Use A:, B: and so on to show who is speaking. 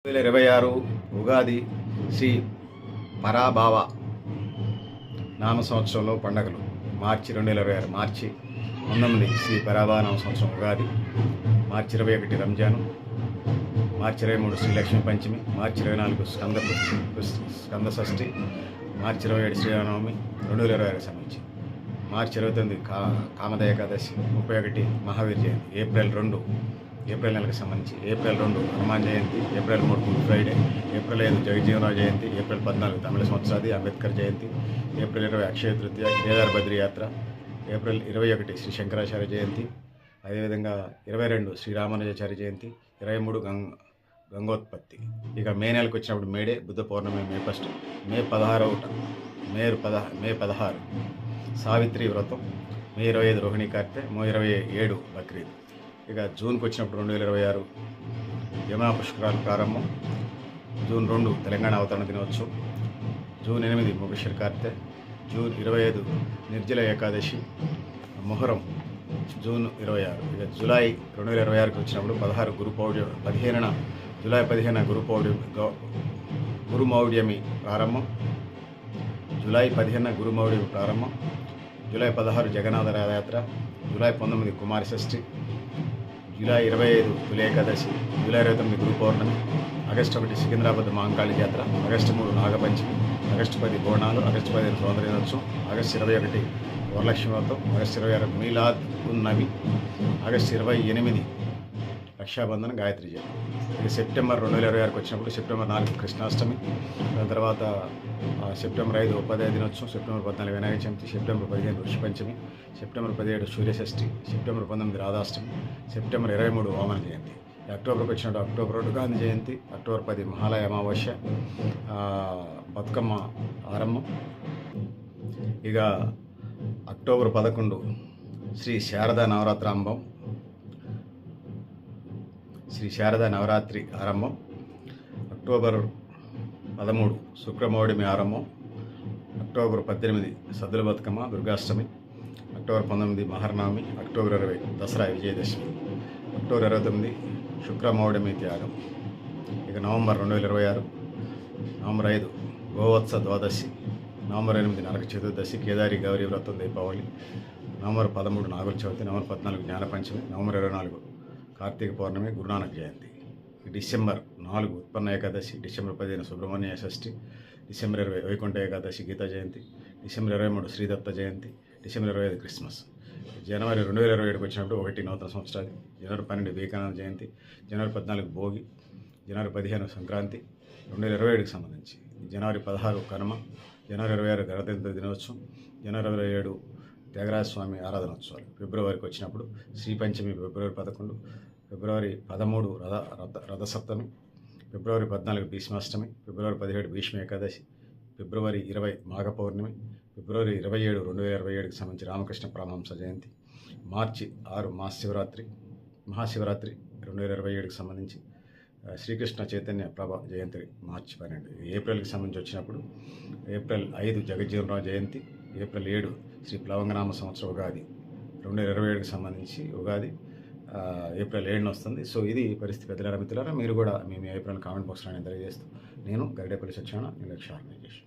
A: 2026 ఉగాది శ్రీ పరాభావ నామ సంవత్సరంలో పండగలు మార్చి 2026 మార్చి 19 శ్రీ పరాభావ నామ సంవత్సరం ఉగాది, మార్చి 21 రంజాను, మార్చి 23 శ్రీ లక్ష్మీ పంచమి, మార్చి 24 స్కంద షష్ఠి, మార్చి 27 శ్రీరామనవమి 2026 సంబంధించి, మార్చి 29 కామద ఏకాదశి, 31 మహావీర్ జయంతి, ఏప్రిల్ నెలకు సంబంధించి April 2 Hanuman Jayanti, April 3 good Friday, April 5 Jagjivan Rao Jayanti, April 14 తమిళ సంవత్సరాది అంబేద్కర్ జయంతి, ఏప్రిల్ 20 అక్షయ తృతీయ కేదార్ బద్రీ యాత్ర, ఏప్రిల్ 21 శ్రీ శంకరాచార్య జయంతి, అదేవిధంగా 22 శ్రీరామానుజాచార్య జయంతి, 23 గంగోత్పత్తి. ఇక మే నెలకు వచ్చినప్పుడు మేడే, బుద్ధ పౌర్ణమి మే 1, మే 16 సావిత్రి వ్రతం, మే 25 రోహిణీ కార్తె, మే 27 బక్రీద్. ఇక జూన్కి వచ్చినప్పుడు 2026 యమునా పుష్కరాలు ప్రారంభం, జూన్ 2 తెలంగాణ అవతరణ దినోత్సవం, జూన్ 8 ముగశిర కార్తె, జూన్ 25 నిర్జల ఏకాదశి, మొహరం జూన్ 26. ఇక జూలై 2026కి వచ్చినప్పుడు 15 జూలై 15 గురుమౌఢ్యమి ప్రారంభం, జూలై 15 గురుమౌఢ్యమి ప్రారంభం, జూలై 16 జగన్నాథ రథయాత్ర, జూలై 19 కుమారి షష్ఠి, జూలై 25 తొలి ఏకాదశి, జూలై 29 గురు పౌర్ణమి, ఆగస్టు 1 సికింద్రాబాద్ మహంకాళి జాతర, August 3 Nag Panchami, August 10 Bonalu, August 15 స్వాతంత్ర దినోత్సవం, ఆగస్టు 21 వరలక్ష్మి వ్రతం, ఆగస్టు 26 మీలాద్ ఉన్ నబీ, ఆగస్టు 28 రక్షాబంధన్, గాయత్రి జయంతి. ఇక సెప్టెంబర్ 2026కి వచ్చినప్పుడు సెప్టెంబర్ 4 కృష్ణాష్టమి, దాని తర్వాత సెప్టెంబర్ 5 ఉపాధ్యాయ దినోత్సవం, September 14 Vinayaka Chavithi, September 15 Rishi Panchami, September 17 Suryashashti, September 19 Radhashtami, September 23 Vamana Jayanti. అక్టోబర్కి వచ్చినప్పుడు అక్టోబర్ 2 గాంధీ జయంతి, అక్టోబర్ 10 మహాలయ అమావాస్య, బతుకమ్మ ఆరంభం. ఇక అక్టోబర్ 11 శ్రీ శారదా నవరాత్రాంబం, శ్రీ శారదా నవరాత్రి ఆరంభం, అక్టోబర్ 13 శుక్రమౌఢమి ఆరంభం, అక్టోబర్ 18 సద్దుల బతుకమ్మ దుర్గాష్టమి, అక్టోబర్ 19 మహర్నవమి, అక్టోబర్ 20 దసరా విజయదశమి, అక్టోబర్ 29 శుక్రమౌఢమి త్యాగం. ఇక నవంబర్ 2026 నవంబర్ 5 గోవత్స ద్వాదశి, నవంబర్ 8 నరక చతుర్దశి, కేదారి గౌరీ వ్రతం Deepavali, November 13 Nagula Chavithi, November 14 జ్ఞానపంచమి, November 24 Karthika పౌర్ణమి, గురునానక్ జయంతి. డిసెంబర్ 4 ఉత్పన్న ఏకాదశి, డిసెంబర్ 15 సుబ్రహ్మణ్య షష్ఠి, డిసెంబర్ 20 వైకుంఠ ఏకాదశి గీతా జయంతి, డిసెంబర్ 23 శ్రీదత్త జయంతి, డిసెంబర్ 25 క్రిస్మస్. జనవరి 2027కి వచ్చినప్పుడు 1 నూతన సంవత్సరాది, జనవరి 12 వివేకానంద జయంతి, జనవరి 14 భోగి, జనవరి 15 సంక్రాంతి 2027కి సంబంధించి, జనవరి 16 కనుమ, జనవరి 26 గణతంత్ర దినోత్సవం, జనవరి 27 త్యాగరాజస్వామి ఆరాధనోత్సవాలు. ఫిబ్రవరికి వచ్చినప్పుడు శ్రీపంచమి ఫిబ్రవరి 11, ఫిబ్రవరి 13 రథసప్తమి, ఫిబ్రవరి 14 భీష్మాష్టమి, ఫిబ్రవరి 17 భీష్మ ఏకాదశి, ఫిబ్రవరి 20 మాఘ పౌర్ణమి, ఫిబ్రవరి 27 2027కి సంబంధించి రామకృష్ణ పరమహంస జయంతి, మార్చి 6 మహాశివరాత్రి 2027కి సంబంధించి శ్రీకృష్ణ చైతన్య ప్రభ జయంతి, మార్చి 12. ఏప్రిల్కి సంబంధించి వచ్చినప్పుడు ఏప్రిల్ 5 జగజ్జీవనరావు జయంతి, ఏప్రిల్ 7 శ్రీ ప్లవంగనామ సంవత్సరం ఉగాది 2027కి సంబంధించి ఉగాది ఏప్రిల్ 7 వస్తుంది. సో ఇది పరిస్థితి పెద్దలారా మిత్రులారా. మీరు కూడా మీ అభిప్రాయాన్ని కామెంట్ బాక్స్లో తెలియజేస్తూ, నేను గరిడేపల్లి సత్యనారాయణ, నేను లక్ష్య ఆర్గనైజేషన్.